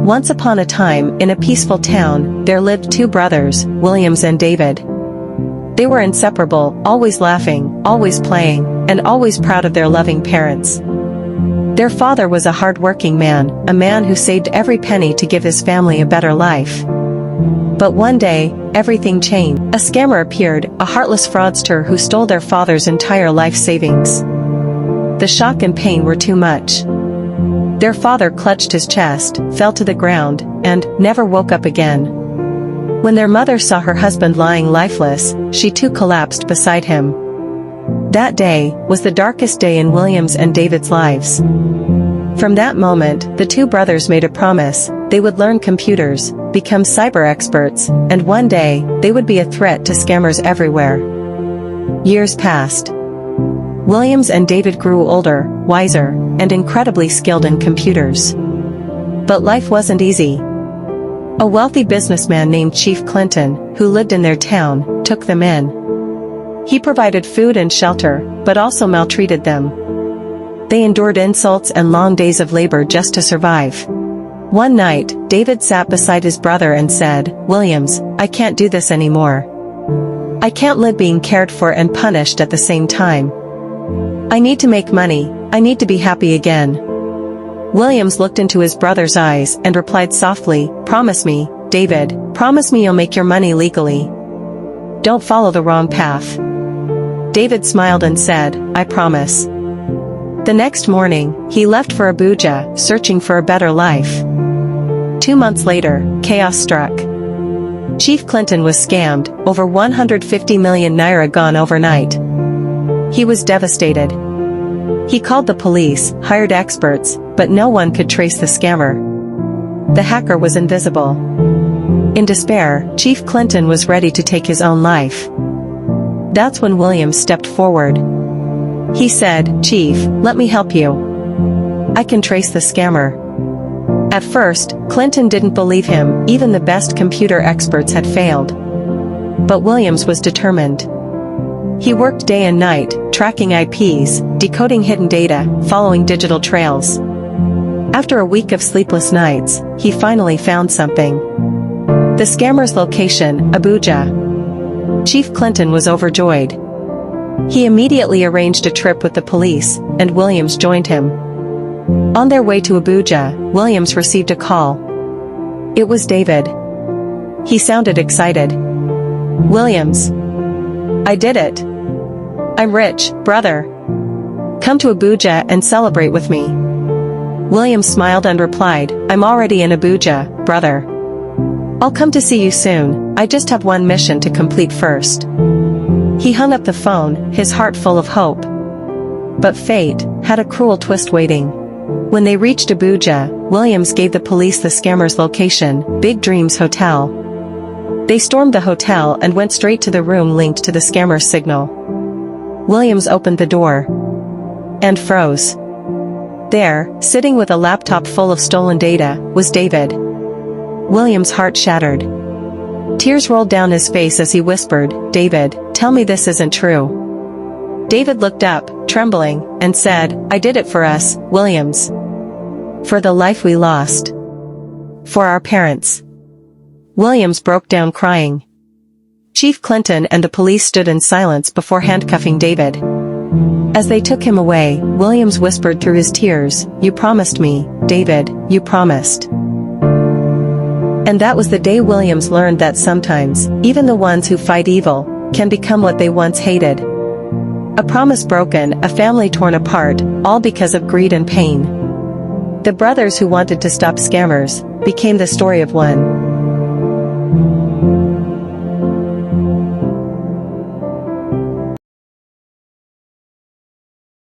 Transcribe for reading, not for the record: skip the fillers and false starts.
Once upon a time, in a peaceful town, there lived two brothers, Williams and David. They were inseparable, always laughing, always playing, and always proud of their loving parents. Their father was a hard-working man, a man who saved every penny to give his family a better life. But one day, everything changed. A scammer appeared, a heartless fraudster who stole their father's entire life savings. The shock and pain were too much. Their father clutched his chest, fell to the ground, and never woke up again. When their mother saw her husband lying lifeless, she too collapsed beside him. That day was the darkest day in Williams and David's lives. From that moment, the two brothers made a promise: they would learn computers, become cyber experts, and one day, they would be a threat to scammers everywhere. Years passed. Williams and David grew older, wiser, and incredibly skilled in computers. But life wasn't easy. A wealthy businessman named Chief Clinton, who lived in their town, took them in. He provided food and shelter, but also maltreated them. They endured insults and long days of labor just to survive. One night, David sat beside his brother and said, "Williams, I can't do this anymore. I can't live being cared for and punished at the same time. I need to make money, I need to be happy again." Williams looked into his brother's eyes and replied softly, "Promise me, David, promise me you'll make your money legally. Don't follow the wrong path." David smiled and said, "I promise." The next morning, he left for Abuja, searching for a better life. 2 months later, chaos struck. Chief Clinton was scammed, over 150 million naira gone overnight. He was devastated. He called the police, hired experts, but no one could trace the scammer. The hacker was invisible. In despair, Chief Clinton was ready to take his own life. That's when Williams stepped forward. He said, "Chief, let me help you. I can trace the scammer." At first, Clinton didn't believe him, even the best computer experts had failed. But Williams was determined. He worked day and night, tracking IPs, decoding hidden data, following digital trails. After a week of sleepless nights, he finally found something. The scammer's location, Abuja. Chief Clinton was overjoyed. He immediately arranged a trip with the police, and Williams joined him. On their way to Abuja, Williams received a call. It was David. He sounded excited. "Williams. I did it. I'm rich, brother. Come to Abuja and celebrate with me." Williams smiled and replied, "I'm already in Abuja, brother. I'll come to see you soon, I just have one mission to complete first." He hung up the phone, his heart full of hope. But fate had a cruel twist waiting. When they reached Abuja, Williams gave the police the scammer's location, Big Dreams Hotel. They stormed the hotel and went straight to the room linked to the scammer's signal. Williams opened the door and froze. There, sitting with a laptop full of stolen data, was David. Williams' heart shattered. Tears rolled down his face as he whispered, "David, tell me this isn't true." David looked up, trembling, and said, "I did it for us, Williams. For the life we lost. For our parents." Williams broke down crying. Chief Clinton and the police stood in silence before handcuffing David. As they took him away, Williams whispered through his tears, "You promised me, David, you promised." And that was the day Williams learned that sometimes, even the ones who fight evil, can become what they once hated. A promise broken, a family torn apart, all because of greed and pain. The brothers who wanted to stop scammers became the story of one.